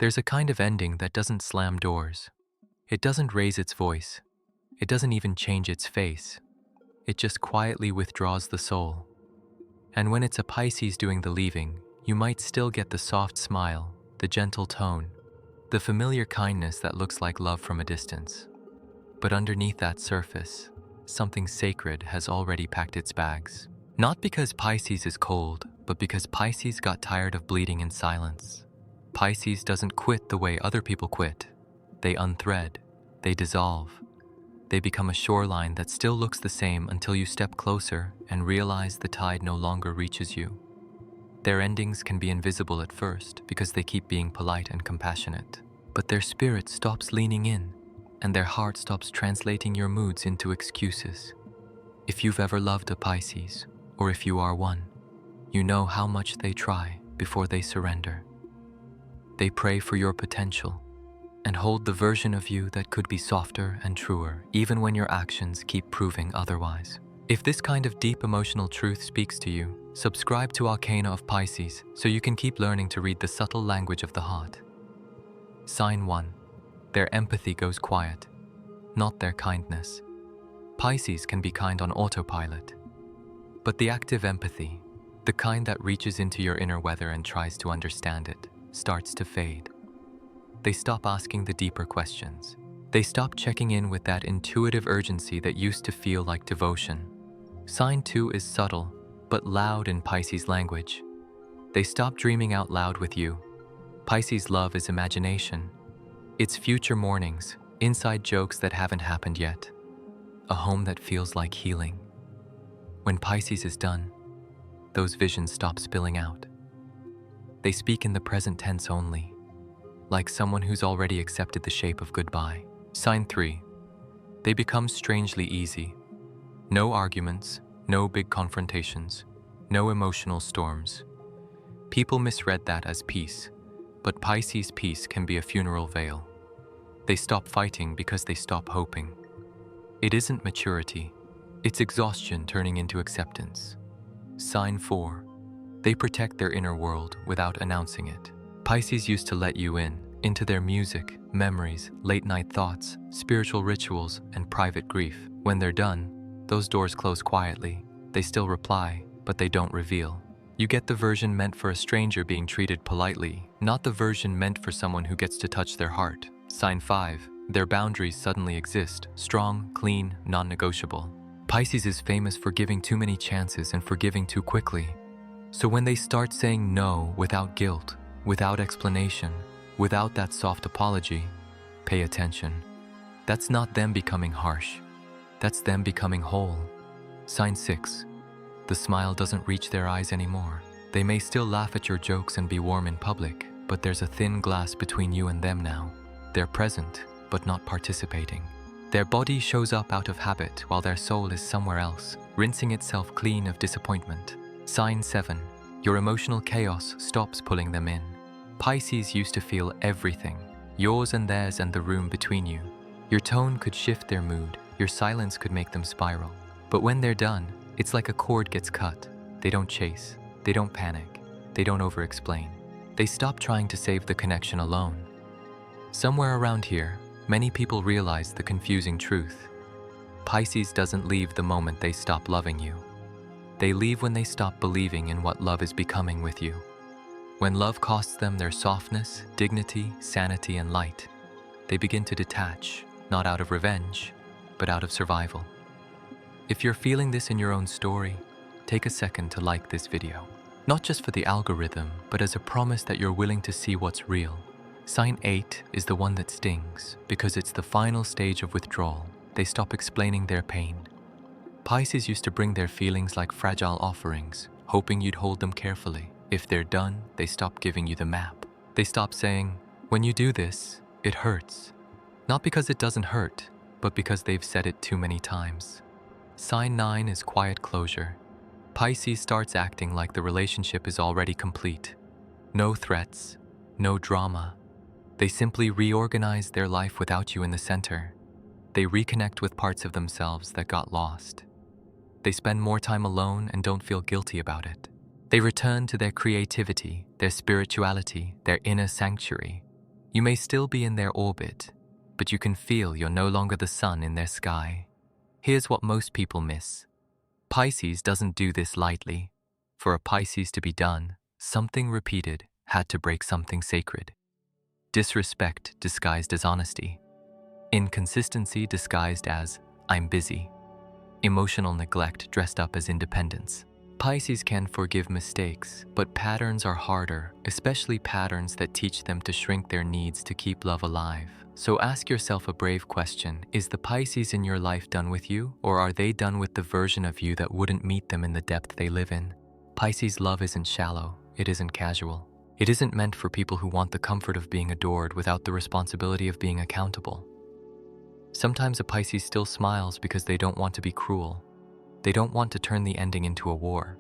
There's a kind of ending that doesn't slam doors. It doesn't raise its voice. It doesn't even change its face. It just quietly withdraws the soul. And when it's a Pisces doing the leaving, you might still get the soft smile, the gentle tone, the familiar kindness that looks like love from a distance. But underneath that surface, something sacred has already packed its bags. Not because Pisces is cold, but because Pisces got tired of bleeding in silence. Pisces doesn't quit the way other people quit. They unthread, they dissolve. They become a shoreline that still looks the same until you step closer and realize the tide no longer reaches you. Their endings can be invisible at first because they keep being polite and compassionate. But their spirit stops leaning in, and their heart stops translating your moods into excuses. If you've ever loved a Pisces, or if you are one, you know how much they try before they surrender. They pray for your potential and hold the version of you that could be softer and truer, even when your actions keep proving otherwise. If this kind of deep emotional truth speaks to you, subscribe to Arcana of Pisces so you can keep learning to read the subtle language of the heart. Sign 1. Their empathy goes quiet, not their kindness. Pisces can be kind on autopilot, but the active empathy, the kind that reaches into your inner weather and tries to understand it, starts to fade. They stop asking the deeper questions. They stop checking in with that intuitive urgency that used to feel like devotion. Sign 2 is subtle, but loud in Pisces language. They stop dreaming out loud with you. Pisces love is imagination. It's future mornings, inside jokes that haven't happened yet. A home that feels like healing. When Pisces is done, those visions stop spilling out. They speak in the present tense only, like someone who's already accepted the shape of goodbye. Sign 3. They become strangely easy. No arguments, no big confrontations, no emotional storms. People misread that as peace, but Pisces peace can be a funeral veil. They stop fighting because they stop hoping. It isn't maturity, it's exhaustion turning into acceptance. Sign 4. They protect their inner world without announcing it. Pisces used to let you in, into their music, memories, late-night thoughts, spiritual rituals, and private grief. When they're done, those doors close quietly. They still reply, but they don't reveal. You get the version meant for a stranger being treated politely, not the version meant for someone who gets to touch their heart. Sign 5. Their boundaries suddenly exist, strong, clean, non-negotiable. Pisces is famous for giving too many chances and forgiving too quickly. So when they start saying no without guilt, without explanation, without that soft apology, pay attention. That's not them becoming harsh. That's them becoming whole. Sign 6. The smile doesn't reach their eyes anymore. They may still laugh at your jokes and be warm in public, but there's a thin glass between you and them now. They're present, but not participating. Their body shows up out of habit while their soul is somewhere else, rinsing itself clean of disappointment. Sign 7. Your emotional chaos stops pulling them in. Pisces used to feel everything, yours and theirs and the room between you. Your tone could shift their mood, your silence could make them spiral. But when they're done, it's like a cord gets cut. They don't chase, they don't panic, they don't over-explain. They stop trying to save the connection alone. Somewhere around here, many people realize the confusing truth. Pisces doesn't leave the moment they stop loving you. They leave when they stop believing in what love is becoming with you. When love costs them their softness, dignity, sanity, and light, they begin to detach, not out of revenge, but out of survival. If you're feeling this in your own story, take a second to like this video. Not just for the algorithm, but as a promise that you're willing to see what's real. Sign 8 is the one that stings because it's the final stage of withdrawal. They stop explaining their pain. Pisces used to bring their feelings like fragile offerings, hoping you'd hold them carefully. If they're done, they stop giving you the map. They stop saying, when you do this, it hurts. Not because it doesn't hurt, but because they've said it too many times. Sign 9 is quiet closure. Pisces starts acting like the relationship is already complete. No threats, no drama. They simply reorganize their life without you in the center. They reconnect with parts of themselves that got lost. They spend more time alone and don't feel guilty about it. They return to their creativity, their spirituality, their inner sanctuary. You may still be in their orbit, but you can feel you're no longer the sun in their sky. Here's what most people miss. Pisces doesn't do this lightly. For a Pisces to be done, something repeated had to break something sacred. Disrespect disguised as honesty. Inconsistency disguised as I'm busy. Emotional neglect dressed up as independence. Pisces can forgive mistakes, but patterns are harder, especially patterns that teach them to shrink their needs to keep love alive. So ask yourself a brave question. Is the Pisces in your life done with you, or are they done with the version of you that wouldn't meet them in the depth they live in? Pisces love isn't shallow, it isn't casual. It isn't meant for people who want the comfort of being adored without the responsibility of being accountable. Sometimes a Pisces still smiles because they don't want to be cruel. They don't want to turn the ending into a war.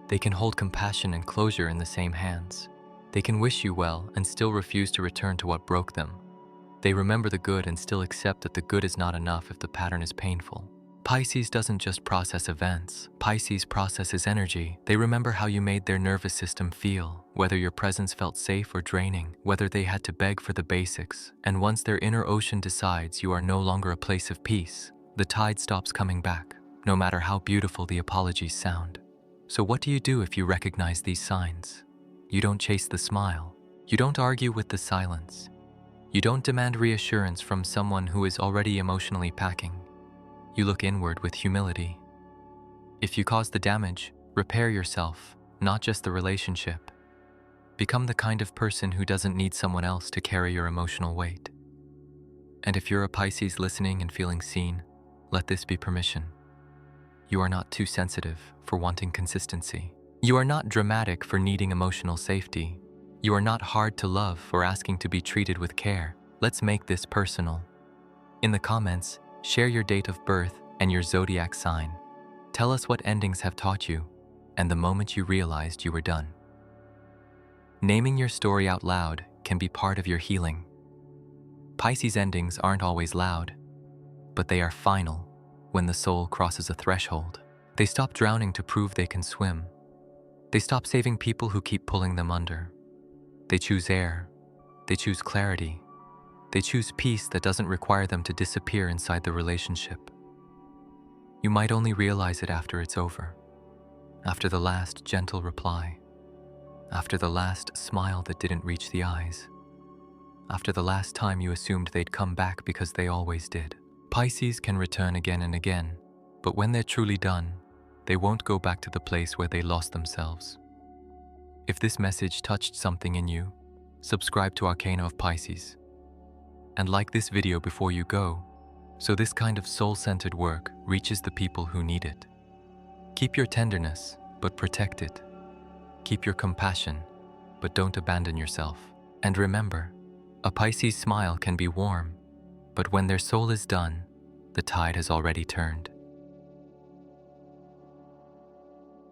They can hold compassion and closure in the same hands. They can wish you well and still refuse to return to what broke them. They remember the good and still accept that the good is not enough if the pattern is painful. Pisces doesn't just process events. Pisces processes energy. They remember how you made their nervous system feel, whether your presence felt safe or draining, whether they had to beg for the basics. And once their inner ocean decides you are no longer a place of peace, the tide stops coming back, no matter how beautiful the apologies sound. So what do you do if you recognize these signs? You don't chase the smile. You don't argue with the silence. You don't demand reassurance from someone who is already emotionally packing. You look inward with humility. If you caused the damage, repair yourself, not just the relationship. Become the kind of person who doesn't need someone else to carry your emotional weight. And if you're a Pisces listening and feeling seen, let this be permission. You are not too sensitive for wanting consistency. You are not dramatic for needing emotional safety. You are not hard to love for asking to be treated with care. Let's make this personal. In the comments, share your date of birth and your zodiac sign. Tell us what endings have taught you and the moment you realized you were done. Naming your story out loud can be part of your healing. Pisces endings aren't always loud, but they are final when the soul crosses a threshold. They stop drowning to prove they can swim. They stop saving people who keep pulling them under. They choose air. They choose clarity. They choose peace that doesn't require them to disappear inside the relationship. You might only realize it after it's over, after the last gentle reply, after the last smile that didn't reach the eyes, after the last time you assumed they'd come back because they always did. Pisces can return again and again, but when they're truly done, they won't go back to the place where they lost themselves. If this message touched something in you, subscribe to Arcana of Pisces. And like this video before you go, so this kind of soul-centered work reaches the people who need it. Keep your tenderness, but protect it. Keep your compassion, but don't abandon yourself. And remember, a Pisces smile can be warm, but when their soul is done, the tide has already turned.